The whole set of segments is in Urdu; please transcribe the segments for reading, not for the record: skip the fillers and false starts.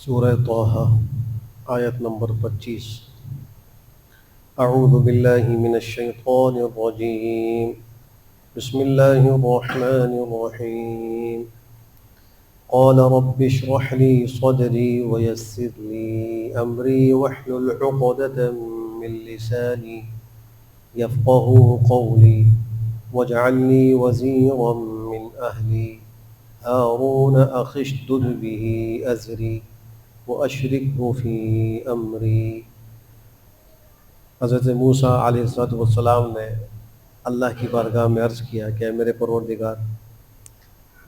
سورہ طٰہٰ آیت نمبر 25۔ اعوذ باللہ من الشیطان الرجیم، بسم اللہ الرحمن الرحیم۔ قال رب اشرح لي صدری ويسر لي امری واحلل عقدۃ من لسانی یفقهوا قولی واجعل لي وزیرا من اہلی ہارون اخی اشدد به ازری وَأَشْرِكْهُ فِي أَمْرِي۔ حضرت موسیٰ علیہ السلام نے اللہ کی بارگاہ میں عرض کیا کہ اے میرے پروردگار،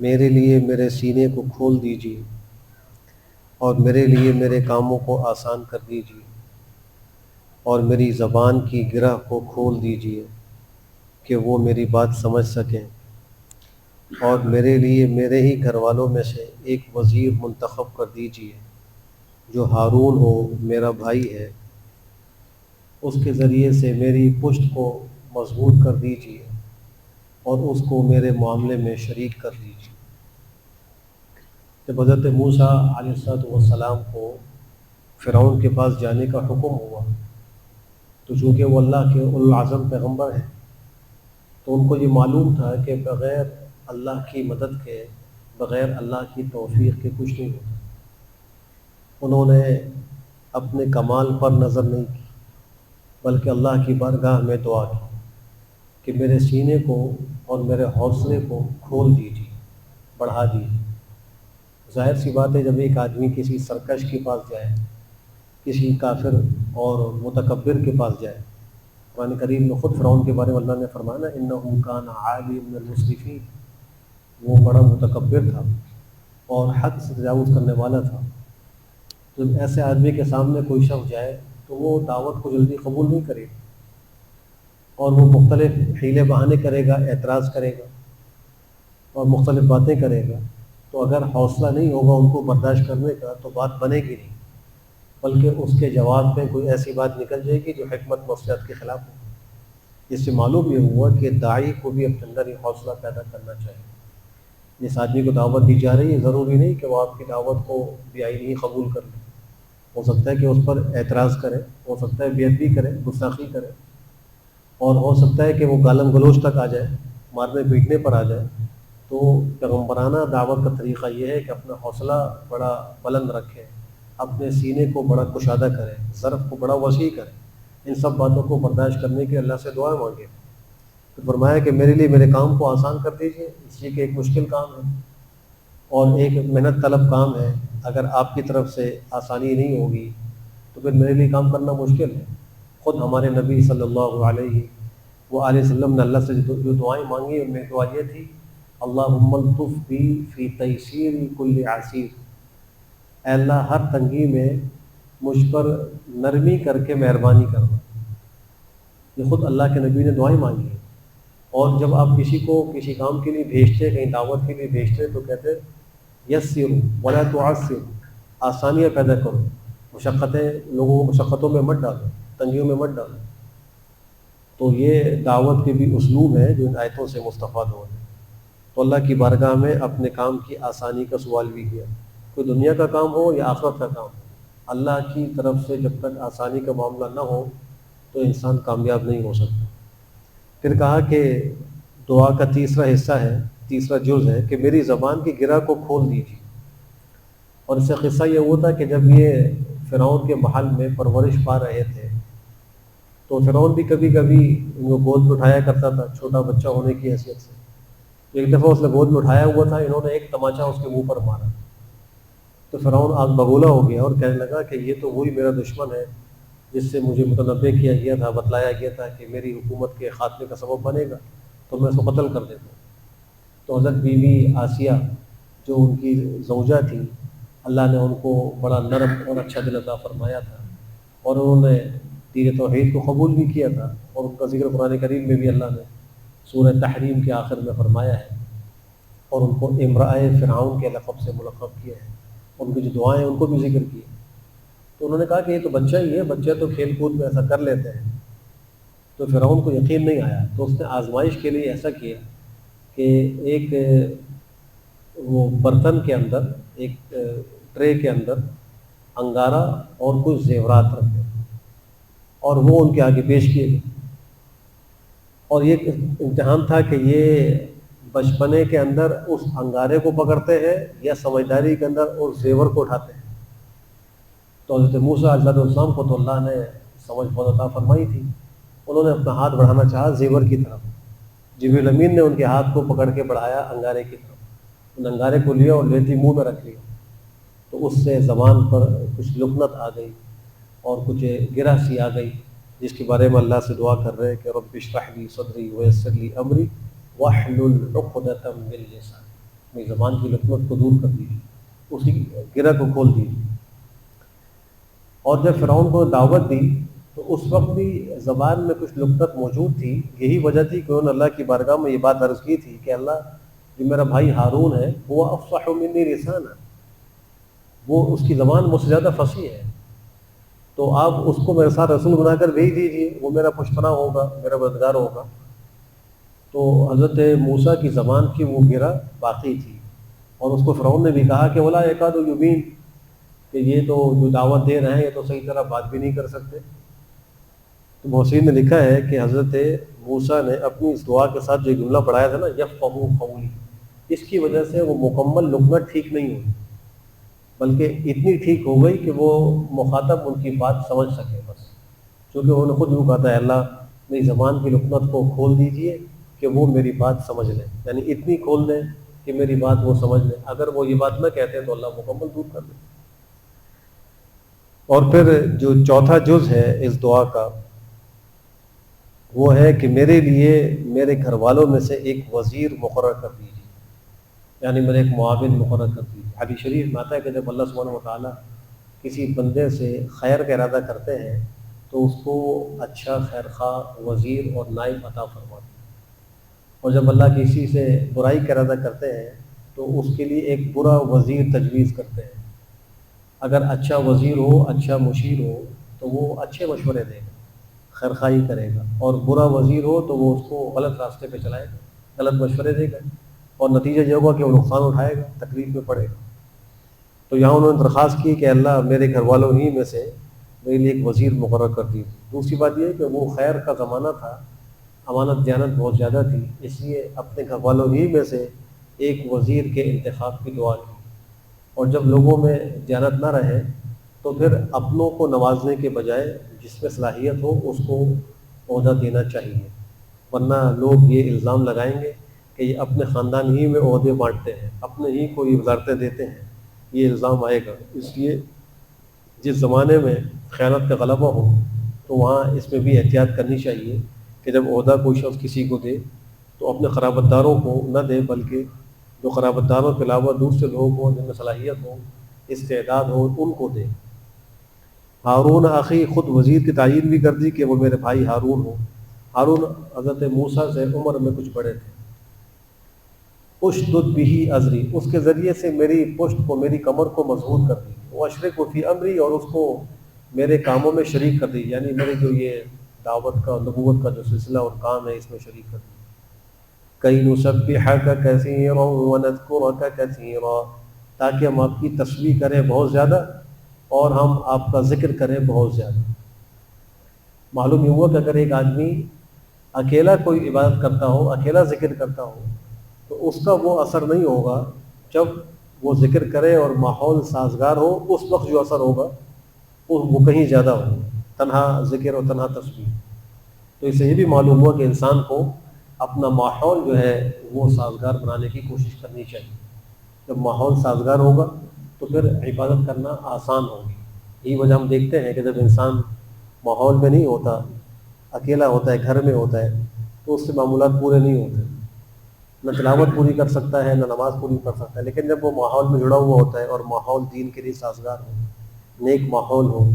میرے لیے میرے سینے کو کھول دیجیے اور میرے لیے میرے کاموں کو آسان کر دیجیے اور میری زبان کی گرہ کو کھول دیجیے کہ وہ میری بات سمجھ سکیں، اور میرے لیے میرے ہی گھر والوں میں سے ایک وزیر منتخب کر دیجیے جو ہارون ہو، میرا بھائی ہے، اس کے ذریعے سے میری پشت کو مضبوط کر دیجیے اور اس کو میرے معاملے میں شریک کر دیجیے۔ جب حضرت موسیٰ علیہ السلام کو فرعون کے پاس جانے کا حکم ہوا تو چونکہ وہ اللہ کے اولو العزم پیغمبر ہیں تو ان کو یہ معلوم تھا کہ بغیر اللہ کی مدد کے، بغیر اللہ کی توفیق کے کچھ نہیں ہوتا۔ انہوں نے اپنے کمال پر نظر نہیں کی بلکہ اللہ کی بارگاہ میں دعا کی کہ میرے سینے کو اور میرے حوصلے کو کھول دیجیے، بڑھا دیجیے۔ ظاہر سی بات ہے، جب ایک آدمی کسی سرکش کے پاس جائے، کسی کافر اور متکبر کے پاس جائے، قرآن کریم میں خود فرعون کے بارے میں اللہ نے فرمایا انہ کان عالی من المسرفین، وہ بڑا متکبر تھا اور حد سے تجاوز کرنے والا تھا۔ جب ایسے آدمی کے سامنے کوئی شخص جائے تو وہ دعوت کو جلدی قبول نہیں کرے اور وہ مختلف حیلے بہانے کرے گا، اعتراض کرے گا اور مختلف باتیں کرے گا۔ تو اگر حوصلہ نہیں ہوگا ان کو برداشت کرنے کا تو بات بنے گی نہیں، بلکہ اس کے جواب میں کوئی ایسی بات نکل جائے گی جو حکمت مصلحت کے خلاف ہو۔ اس سے معلوم یہ ہوا کہ داعی کو بھی اپنے اندر یہ حوصلہ پیدا کرنا چاہیے۔ جس آدمی کو دعوت دی جا رہی ہے ضروری نہیں کہ وہ آپ کی دعوت کو بے آئینی قبول کر لے، ہو سکتا ہے کہ اس پر اعتراض کرے، ہو سکتا ہے بے ادبی کرے، گستاخی کرے، اور ہو سکتا ہے کہ وہ گالم گلوچ تک آ جائے، مارنے پیٹنے پر آ جائے۔ تو پیغمبرانہ دعوت کا طریقہ یہ ہے کہ اپنا حوصلہ بڑا بلند رکھے، اپنے سینے کو بڑا کشادہ کرے، ظرف کو بڑا وسیع کرے، ان سب باتوں کو برداشت کرنے کے اللہ سے دعا مانگے۔ تو فرمایا کہ میرے لیے میرے کام کو آسان کر دیجیے، اس لیے کہ ایک مشکل کام ہے اور ایک محنت طلب کام ہے۔ اگر آپ کی طرف سے آسانی نہیں ہوگی تو پھر میرے لیے کام کرنا مشکل ہے۔ خود ہمارے نبی صلی اللہ علیہ وآلہ وسلم نے اللہ سے جو دعائیں مانگی ان میں دعا یہ تھی اللہم الطف بی فی تیسیر کل عسیر، اے اللہ ہر تنگی میں مجھ پر نرمی کر کے مہربانی کرنا۔ یہ خود اللہ کے نبی نے دعائیں مانگی ہیں۔ اور جب آپ کسی کو کسی کام کے لیے بھیجتے، کہیں دعوت کے لیے بھیجتے تو کہتے یسروا ولا تعسروا، آسانیاں پیدا کرو، لوگوں کو مشقتوں میں مت ڈالو، تنگیوں میں مت ڈالو۔ تو یہ دعوت کے بھی اسلوب ہے جو ان آیتوں سے مستفاد ہو رہے ہیں۔ تو اللہ کی بارگاہ میں اپنے کام کی آسانی کا سوال بھی کیا، کوئی دنیا کا کام ہو یا آخرت کا کام ہو، اللہ کی طرف سے جب تک آسانی کا معاملہ نہ ہو تو انسان کامیاب نہیں ہو سکتا۔ پھر کہا کہ دعا کا تیسرا حصہ ہے، تیسرا جز ہے کہ میری زبان کی گرہ کو کھول دیجیے۔ اور اس سے قصہ یہ ہوا تھا کہ جب یہ فرعون کے محل میں پرورش پا رہے تھے تو فرعون بھی کبھی کبھی ان کو گود میں اٹھایا کرتا تھا چھوٹا بچہ ہونے کی حیثیت سے۔ ایک دفعہ اس نے گود میں اٹھایا ہوا تھا، انہوں نے ایک تماچا اس کے منہ پر مارا تو فرعون آگ بگولا ہو گیا اور کہنے لگا کہ یہ تو وہی میرا دشمن ہے جس سے مجھے متنبع کیا گیا تھا، بتلایا گیا تھا کہ میری حکومت کے خاتمے کا سبب بنے گا، تو میں اس کو قتل کر دیتا ہوں۔ تو حضرت بی بی آسیہ جو ان کی زوجہ تھی، اللہ نے ان کو بڑا نرم اور اچھا دل عطا فرمایا تھا اور انہوں نے دین توحید کو قبول بھی کیا تھا، اور ان کا ذکر قرآن کریم میں بھی اللہ نے سورہ تحریم کے آخر میں فرمایا ہے، اور ان کو امرأۃ فرعون کے لقب سے ملقب کیا ہے، ان کی جو دعائیں ان کو بھی ذکر کی۔ تو انہوں نے کہا کہ یہ تو بچہ ہی ہے، بچے تو کھیل کود میں ایسا کر لیتے ہیں۔ تو فرعون کو یقین نہیں آیا تو اس نے آزمائش کے لیے ایسا کیا کہ ایک وہ برتن کے اندر، ایک ٹرے کے اندر انگارہ اور کچھ زیورات رکھے اور وہ ان کے آگے پیش کیے گئے۔ اور یہ امتحان تھا کہ یہ بچپنے کے اندر اس انگارے کو پکڑتے ہیں یا سمجھداری کے اندر اس زیور کو اٹھاتے ہیں۔ تو حضرت موسیٰ علیہ السلام کو تو اللہ نے سمجھ بہت عطا فرمائی تھی، انہوں نے اپنا ہاتھ بڑھانا چاہا زیور کی طرف، جبریل امین نے ان کے ہاتھ کو پکڑ کے بڑھایا انگارے کی طرف، ان انگارے کو لیا اور لیتی منہ میں رکھ لیا، تو اس سے زبان پر کچھ لکنت آ گئی اور کچھ گرہ سی آ گئی، جس کے بارے میں اللہ سے دعا کر رہے ہیں کہ رب اشرح لی صدری ویسر لی امری واحلل عقدۃ من لسانی، میری زبان کی لکنت کو دور کر دیجیے، اسی گرہ کو کھول دیجیے۔ اور جب فرعون کو دعوت دی تو اس وقت بھی زبان میں کچھ لکنت موجود تھی، یہی وجہ تھی کہ انہوں نے اللہ کی بارگاہ میں یہ بات عرض کی تھی کہ اللہ، جو میرا بھائی ہارون ہے وہ افصح منی لسانا، وہ اس کی زبان مجھ سے زیادہ فصیح ہے، تو آپ اس کو میرے ساتھ رسول بنا کر بھیج دیجیے، وہ میرا پشپنا ہوگا، میرا مددگار ہوگا۔ تو حضرت موسیٰ کی زبان کی وہ گرہ باقی تھی، اور اس کو فرعون نے بھی کہا کہ ولا یکاد یبین، کہ یہ تو جو دعوت دے رہے ہیں یہ تو صحیح طرح بات بھی نہیں کر سکتے۔ تو محسن نے لکھا ہے کہ حضرت موسیٰ نے اپنی اس دعا کے ساتھ جو جملہ پڑھایا تھا نا یفقہوا قولی، اس کی وجہ سے وہ مکمل لغت ٹھیک نہیں ہوئی، بلکہ اتنی ٹھیک ہو گئی کہ وہ مخاطب ان کی بات سمجھ سکے بس، چونکہ انہوں نے خود یوں کہا تھا اللہ میری زبان کی لکنت کو کھول دیجئے کہ وہ میری بات سمجھ لیں، یعنی اتنی کھول دیں کہ میری بات وہ سمجھ لیں، اگر وہ یہ بات نہ کہتے ہیں تو اللہ مکمل دور کر دیں۔ اور پھر جو چوتھا جز ہے اس دعا کا وہ ہے کہ میرے لیے میرے گھر والوں میں سے ایک وزیر مقرر کر دیجیے، یعنی میرے ایک معاون مقرر کر دیجیے۔ حدیث شریف میں آتا ہے کہ جب اللہ سبحانہ وتعالیٰ کسی بندے سے خیر کا ارادہ کرتے ہیں تو اس کو اچھا خیر خواہ وزیر اور نائب عطا فرماتے ہیں، اور جب اللہ کسی سے برائی کا ارادہ کرتے ہیں تو اس کے لیے ایک برا وزیر تجویز کرتے ہیں۔ اگر اچھا وزیر ہو، اچھا مشیر ہو تو وہ اچھے مشورے دے گا، خیر خواہی کرے گا، اور برا وزیر ہو تو وہ اس کو غلط راستے پہ چلائے گا، غلط مشورے دے گا، اور نتیجہ یہ ہوگا کہ وہ نقصان اٹھائے گا، تکلیف میں پڑے گا۔ تو یہاں انہوں نے درخواست کی کہ اللہ میرے گھر والوں ہی میں سے میرے لیے ایک وزیر مقرر کر دیجیے۔ دوسری بات یہ ہے کہ وہ خیر کا زمانہ تھا، امانت دیانت بہت زیادہ تھی، اس لیے اپنے گھر والوں ہی میں سے ایک وزیر کے انتخاب کی دعا کی، اور جب لوگوں میں دیانت نہ رہے تو پھر اپنوں کو نوازنے کے بجائے جس میں صلاحیت ہو اس کو عہدہ دینا چاہیے، ورنہ لوگ یہ الزام لگائیں گے کہ یہ اپنے خاندان ہی میں عہدے بانٹتے ہیں، اپنے ہی کو یہ وزارتیں دیتے ہیں، یہ الزام آئے گا۔ اس لیے جس زمانے میں خیانت کا غلبہ ہو تو وہاں اس میں بھی احتیاط کرنی چاہیے کہ جب عہدہ کوئی شخص کسی کو دے تو اپنے قرابت داروں کو نہ دے، بلکہ جو قرابت داروں کے علاوہ دوسرے لوگ ہوں جن میں صلاحیت ہو، استعداد ہو، ان کو دے۔ ہارون اخی، خود وزیر کی تعیین بھی کر دی کہ وہ میرے بھائی ہارون ہو۔ ہارون حضرت موسیٰ سے عمر میں کچھ بڑے تھے۔ اشدد بہ ازری، اس کے ذریعے سے میری پشت کو، میری کمر کو مضبوط کر دی، وہ اشرک فی امری، اور اس کو میرے کاموں میں شریک کر دی، یعنی میرے جو یہ دعوت کا، نبوت کا جو سلسلہ اور کام ہے اس میں شریک کر دی۔ کئی نسبحک کثیرا ونذکرک کثیرا، تاکہ ہم آپ کی تسبیح کریں بہت زیادہ اور ہم آپ کا ذکر کریں بہت زیادہ۔ معلوم یہ ہوا کہ اگر ایک آدمی اکیلا کوئی عبادت کرتا ہو، اکیلا ذکر کرتا ہو، تو اس کا وہ اثر نہیں ہوگا، جب وہ ذکر کرے اور ماحول سازگار ہو اس وقت جو اثر ہوگا وہ کہیں زیادہ ہو، تنہا ذکر اور تنہا تسبیح۔ تو اس سے یہ بھی معلوم ہوا کہ انسان کو اپنا ماحول جو ہے وہ سازگار بنانے کی کوشش کرنی چاہیے۔ جب ماحول سازگار ہوگا تو پھر عبادت کرنا آسان ہوگی۔ یہی وجہ ہم دیکھتے ہیں کہ جب انسان ماحول میں نہیں ہوتا، اکیلا ہوتا ہے، گھر میں ہوتا ہے، تو اس سے معمولات پورے نہیں ہوتے، نہ تلاوت پوری کر سکتا ہے، نہ نماز پوری کر سکتا ہے۔ لیکن جب وہ ماحول میں جڑا ہوا ہوتا ہے اور ماحول دین کے لیے سازگار ہو، نیک ماحول ہو،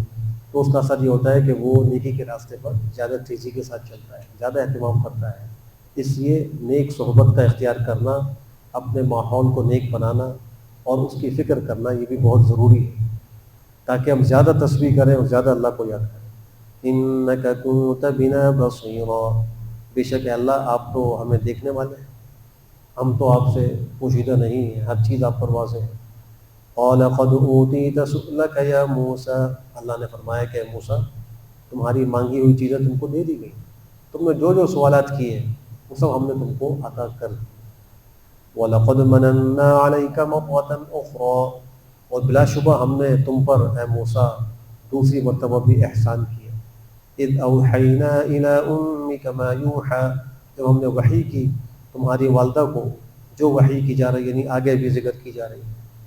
تو اس کا اثر یہ ہوتا ہے کہ وہ نیکی کے راستے پر زیادہ تیزی کے ساتھ چلتا ہے، زیادہ اہتمام کرتا ہے۔ اس لیے نیک صحبت کا اختیار کرنا، اپنے ماحول کو نیک بنانا اور اس کی فکر کرنا یہ بھی بہت ضروری ہے، تاکہ ہم زیادہ تسبیح کریں اور زیادہ اللہ کو یاد کریں۔ انک کنت بنا بصیرا، بے شک اللہ آپ تو ہمیں دیکھنے والے ہیں، ہم تو آپ سے پوشیدہ نہیں ہیں، ہر چیز آپ پر واضح ہے۔ قال قد اوتیت سؤلک یا موسیٰ، اللہ نے فرمایا کہ اے موسیٰ تمہاری مانگی ہوئی چیزیں تم کو دے دی گئی، تم نے جو جو سوالات کیے وہ سب ہم نے تم کو عطا کر دی۔ وَلَقَدْ مَنَنَّا عَلَيْكَ مَرَّةً أُخْرَى، اور بلا شبہ ہم نے تم پر اے موسیٰ دوسری مرتبہ بھی احسان کیا۔ اِذْ أَوْحَيْنَا إِلَىٰ أُمِّكَ مَا يُوحَىٰ، جب ہم نے وحی کی تمہاری والدہ کو جو وحی کی جا رہی، یعنی آگے بھی ذکر کی جا رہی۔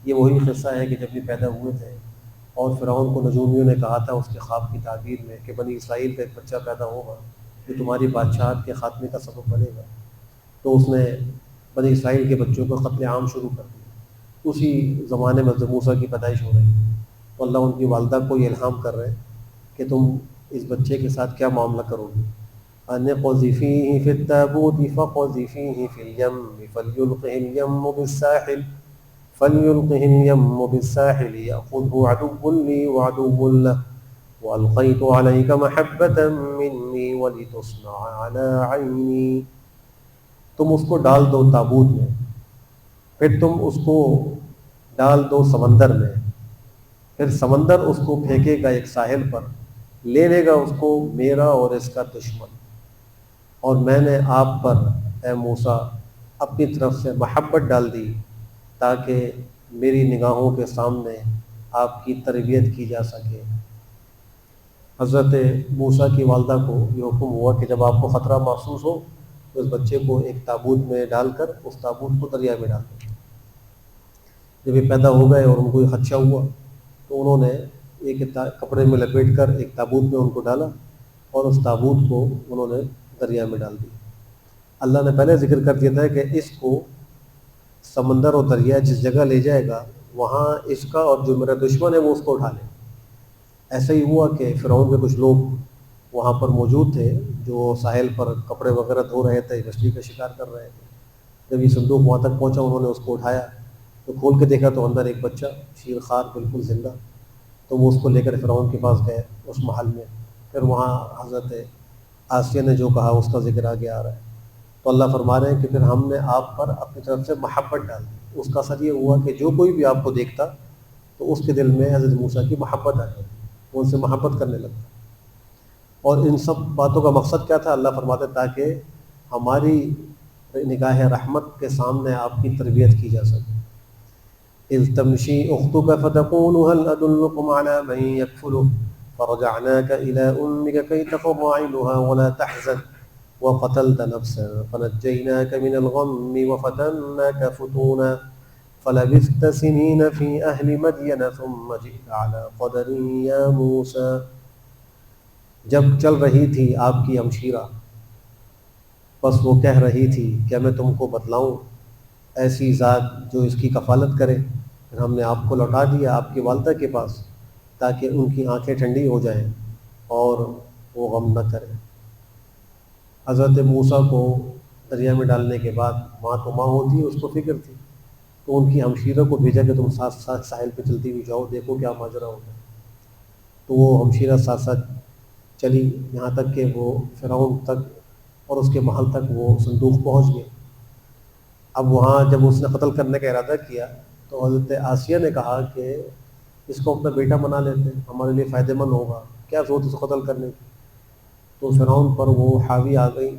یہ وہی قصہ ہے کہ جب یہ پیدا ہوئے تھے اور فرعون کو نجومیوں نے کہا تھا اس کے خواب کی تعبیر میں کہ بنی اسرائیل کا ایک بچہ پیدا ہوگا جو تمہاری بادشاہت کے خاتمے کا سبب بنے گا، تو اس نے بنی اسرائیل کے بچوں کو قتل عام شروع کر دیا۔ اسی زمانے میں حضرت موسیٰ کی پیدائش ہو رہی ہے، تو اللہ ان کی والدہ کو یہ الہام کر رہے ہیں کہ تم اس بچے کے ساتھ کیا معاملہ کرو گے۔ أَنِ اقْذِفِيهِ فِي التَّابُوتِ فَاقْذِفِيهِ فِي الْيَمِّ فَلْيُلْقِهِ الْيَمُّ بِالسَّاحِلِ يَأْخُذْهُ عَدُوٌّ لِّي وَعَدُوٌّ لَّهُ وَأَلْقَيْتُ عَلَيْكَ مَحَبَّةً مِّنِّي وَلِتُصْنَعَ عَلَىٰ عَيْنِي، تم اس کو ڈال دو تابوت میں، پھر تم اس کو ڈال دو سمندر میں، پھر سمندر اس کو پھینکے گا ایک ساحل پر، لے لے گا اس کو میرا اور اس کا دشمن، اور میں نے آپ پر اے موسیٰ اپنی طرف سے محبت ڈال دی تاکہ میری نگاہوں کے سامنے آپ کی تربیت کی جا سکے۔ حضرت موسیٰ کی والدہ کو یہ حکم ہوا کہ جب آپ کو خطرہ محسوس ہو تو اس بچے کو ایک تابوت میں ڈال کر اس تابوت کو دریا میں ڈال دیں۔ جب یہ پیدا ہو گئے اور ان کو یہ خدشہ ہوا تو انہوں نے ایک کپڑے میں لپیٹ کر ایک تابوت میں ان کو ڈالا اور اس تابوت کو انہوں نے دریا میں ڈال دیا۔ اللہ نے پہلے ذکر کر دیا تھا کہ اس کو سمندر اور دریا جس جگہ لے جائے گا وہاں اس کا اور جو میرا دشمن ہے وہ اس کو اٹھا لے۔ ایسا ہی ہوا کہ فرعون کے کچھ لوگ وہاں پر موجود تھے جو ساحل پر کپڑے وغیرہ دھو رہے تھے، مچھلی کا شکار کر رہے تھے۔ جب یہ صندوق وہاں تک پہنچا انہوں نے اس کو اٹھایا تو کھول کے دیکھا تو اندر ایک بچہ شیر خوار بالکل زندہ، تو وہ اس کو لے کر فرعون کے پاس گئے اس محل میں۔ پھر وہاں حضرت آسیہ نے جو کہا اس کا ذکر آگے آ رہا ہے۔ تو اللہ فرما رہے ہیں کہ پھر ہم نے آپ پر اپنی طرف سے محبت ڈال دی۔ اس کا اثر یہ ہوا کہ جو کوئی بھی آپ کو دیکھتا تو اس کے دل میں حضرت موسیٰ کی محبت آ جاتی، وہ ان سے محبت کرنے لگتا۔ اور ان سب باتوں کا مقصد کیا تھا؟ اللہ فرماتے تاکہ ہماری نگاہ رحمت کے سامنے آپ کی تربیت کی جا سکے۔ اذ تمشی اختک فتقول هل ادلکم علی من یکفلہ فرجعناک الی امک کی تقر عینها ولا تحزن وقتلت نفسا فنجیناک من الغم وفتناک فتونا فلبثت سنین فی اہل مدین ثم جئت علی قدر یا موسیٰ، جب چل رہی تھی آپ کی ہمشیرہ بس وہ کہہ رہی تھی کہ میں تم کو بتلاؤں ایسی ذات جو اس کی کفالت کرے، پھر ہم نے آپ کو لوٹا دیا آپ کی والدہ کے پاس تاکہ ان کی آنکھیں ٹھنڈی ہو جائیں اور وہ غم نہ کریں۔ حضرت موسیٰ کو دریا میں ڈالنے کے بعد ماں تو ماں ہوتی ہے، اس کو فکر تھی، تو ان کی ہمشیرہ کو بھیجا کہ تم ساتھ ساتھ ساحل پہ چلتی ہوئی جاؤ، دیکھو کیا ماجرا ہوگا۔ تو وہ ہمشیرہ ساتھ ساتھ چلی یہاں تک کہ وہ فرعون تک اور اس کے محل تک وہ صندوق پہنچ گئے۔ اب وہاں جب اس نے قتل کرنے کا ارادہ کیا تو حضرت آسیہ نے کہا کہ اس کو اپنا بیٹا بنا لیتے، ہمارے لیے فائدہ مند ہوگا، کیا ضرورت اس کو قتل کرنے کی۔ تو فرعون پر وہ حاوی آ گئی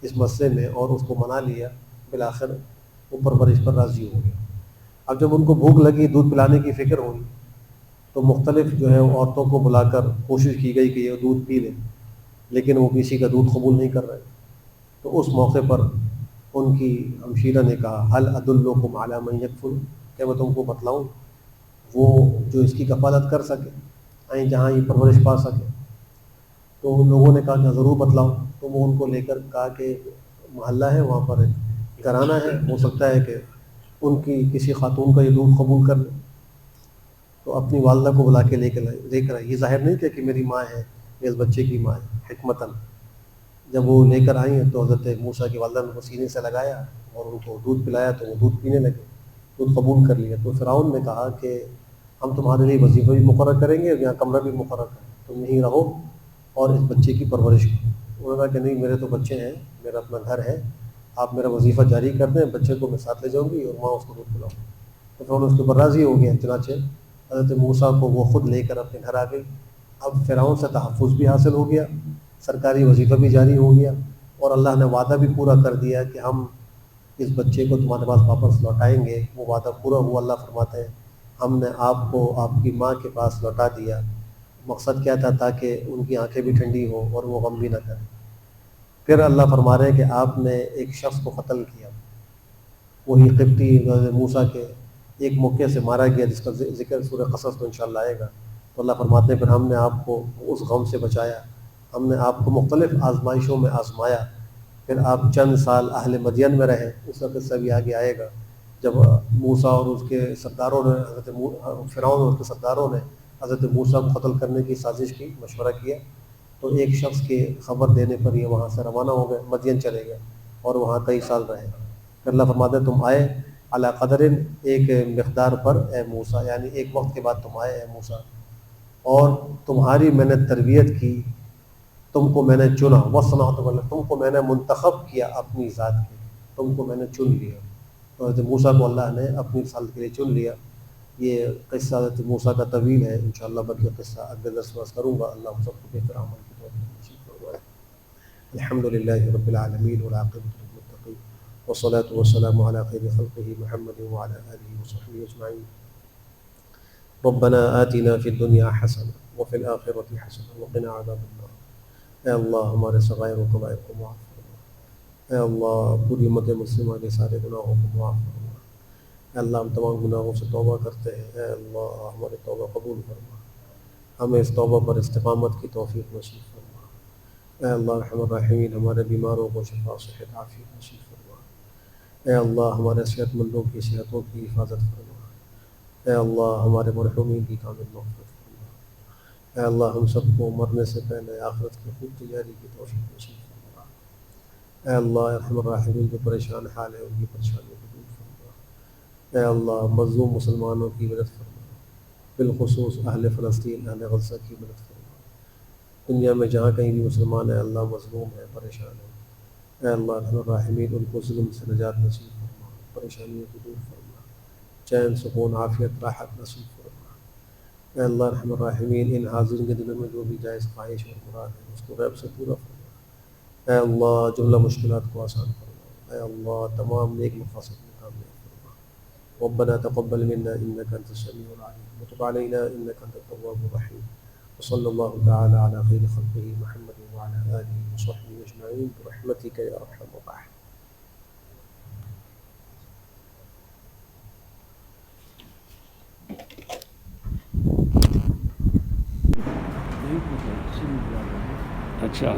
اس مسئلے میں اور اس کو منا لیا، بالآخر وہ پرورش پر راضی ہو گیا۔ اب جب ان کو بھوک لگی، دودھ پلانے کی فکر ہوئی، تو مختلف جو ہے عورتوں کو بلا کر کوشش کی گئی کہ یہ دودھ پی لیں، لیکن وہ کسی کا دودھ قبول نہیں کر رہے۔ تو اس موقع پر ان کی ہمشیرہ نے کہا هل ادلکم علی من یکفل، کہ میں تم کو بتلاؤں وہ جو اس کی کفالت کر سکے، آئیں جہاں یہ پرورش پا سکے۔ تو لوگوں نے کہا کہ ضرور بتلاؤں۔ تو وہ ان کو لے کر کہا کہ محلہ ہے وہاں پر ایک گھرانہ ہے، ہو سکتا ہے کہ ان کی کسی خاتون کا یہ دودھ قبول کر لیں۔ تو اپنی والدہ کو بلا کے لے کر آئی، یہ ظاہر نہیں کیا کہ میری ماں ہے، یہ اس بچے کی ماں ہے، حکمتاً۔ جب وہ لے کر آئی ہیں تو حضرت موسیٰ کی والدہ نے ان کو سینے سے لگایا اور ان کو دودھ پلایا تو وہ دودھ پینے لگے، دودھ قبول کر لیا۔ تو فرعون نے کہا کہ ہم تمہارے لیے وظیفہ بھی مقرر کریں گے اور یہاں کمرہ بھی مقرر کریں، تم یہیں رہو اور اس بچے کی پرورش کرو۔ انہوں نے کہا کہ نہیں، میرے تو بچے ہیں، میرا اپنا گھر ہے، آپ میرا وظیفہ جاری کر دیں، بچے کو میں ساتھ لے جاؤں گی اور ماں اس کو دودھ پلاؤں۔ تو فرعون اس کے اوپر راضی ہو گیا. چنانچہ حضرت موسیٰ کو وہ خود لے کر اپنے گھر آ گئی. اب فرعون سے تحفظ بھی حاصل ہو گیا, سرکاری وظیفہ بھی جاری ہو گیا, اور اللہ نے وعدہ بھی پورا کر دیا کہ ہم اس بچے کو تمہارے پاس واپس لوٹائیں گے. وہ وعدہ پورا ہوا. اللہ فرماتے ہیں ہم نے آپ کو آپ کی ماں کے پاس لوٹا دیا. مقصد کیا تھا؟ تاکہ ان کی آنکھیں بھی ٹھنڈی ہوں اور وہ غم بھی نہ کریں. پھر اللہ فرما رہے ہیں کہ آپ نے ایک شخص کو قتل کیا, وہی قبطی موسیٰ کے ایک موقع سے مارا گیا, جس کا ذکر سورہ قصص میں انشاءاللہ آئے گا. تو اللہ فرماتے ہیں پھر ہم نے آپ کو اس غم سے بچایا, ہم نے آپ کو مختلف آزمائشوں میں آزمایا. پھر آپ چند سال اہل مدین میں رہے. اس کا قصہ بھی آگے آئے گا, جب موسیٰ اور اس کے سرداروں نے فرعون اور اس کے سرداروں نے حضرت موسیٰ کو قتل کرنے کی سازش کی, مشورہ کیا. تو ایک شخص کے خبر دینے پر یہ وہاں سے روانہ ہو گئے, مدین چلے گئے اور وہاں کئی سال رہے. پھر اللہ فرماتے ہیں تم آئے علی قدر, ایک مقدار پر اے موسیٰ, یعنی ایک وقت کے بعد تم آئے اے موسیٰ, اور تمہاری میں نے تربیت کی, تم کو میں نے چنا. وصنعت, تم کو میں نے منتخب کیا اپنی ذات کے, تم کو میں نے چن لیا. تو حضرت موسیٰ کو اللہ نے اپنی رسالت کے لیے چن لیا. یہ قصہ حضرت موسیٰ کا طویل ہے, انشاءاللہ بلکہ قصہ اگلے درس میں کروں گا. اللہ ہم سب کو بہتر عمل کی توفیق نصیب فرمائے. الحمدللہ رب العالمین والعاقبۃ للمتقین والصلاة والسلام علی خیر خلقہ محمد وعلی آلہ وصحبہ اجمعین. ربنا آتنا فی الدنیا حسنہ وفی الآخرۃ حسنہ وقنا عذاب النار. اے اللہ ہمارے صغائر و کبائر کو معاف فرما. اے اللہ پوری امت مسلمہ کے سارے گناہوں کو معاف فرما. اے اللہ ہم تمام گناہوں سے توبہ کرتے ہیں. اے اللہ ہماری توبہ قبول فرما, ہمیں اس توبہ پر استقامت کی توفیق نصیب فرما. اے اللہ ارحم الراحمین ہمارے بیماروں کو شفا صحت عافیت نصیب فرما. اے اللہ ہمارے صحت مندوں کی صحتوں کی حفاظت فرما. اے اللہ ہمارے مرحومین کی کامل مغفرت فرما. اے اللہ ہم سب کو مرنے سے پہلے آخرت کی خوب تیاری کی توفیق نصیب فرما. اے اللہ ارحم الراحمین جو پریشان حال ہے ان کی پریشانیوں کو دور فرما. اے اللہ مظلوم مسلمانوں کی مدد فرما, بالخصوص اہل فلسطین اہل غزہ کی مدد فرما. دنیا میں جہاں کہیں بھی مسلمان ہیں اللہ مظلوم ہے, پریشان ہے. اے اللہ ارحم الراحمین ان کو ظلم سے نجات نصیب فرما, پریشانیوں کو دور فرما, چین سکون عافیت راحت نصیب فرما. اے اللہ ارحم الراحمین ان حاضرین کے دلوں میں جو بھی جائز خواہش اور مراد ہے اس کو غیب سے پورا فرما. اے اللہ جملہ مشکلات کو آسان فرما. اے اللہ تمام نیک مقاصد میں کامیاب فرما. ربنا تقبل منا انك انت السميع العليم وتب علينا انك انت التواب الرحيم. وصلى الله تعالى على خير خلقه محمد وعلى آله وصحبه أجمعين برحمتك يا أرحم الراحمين. اچھا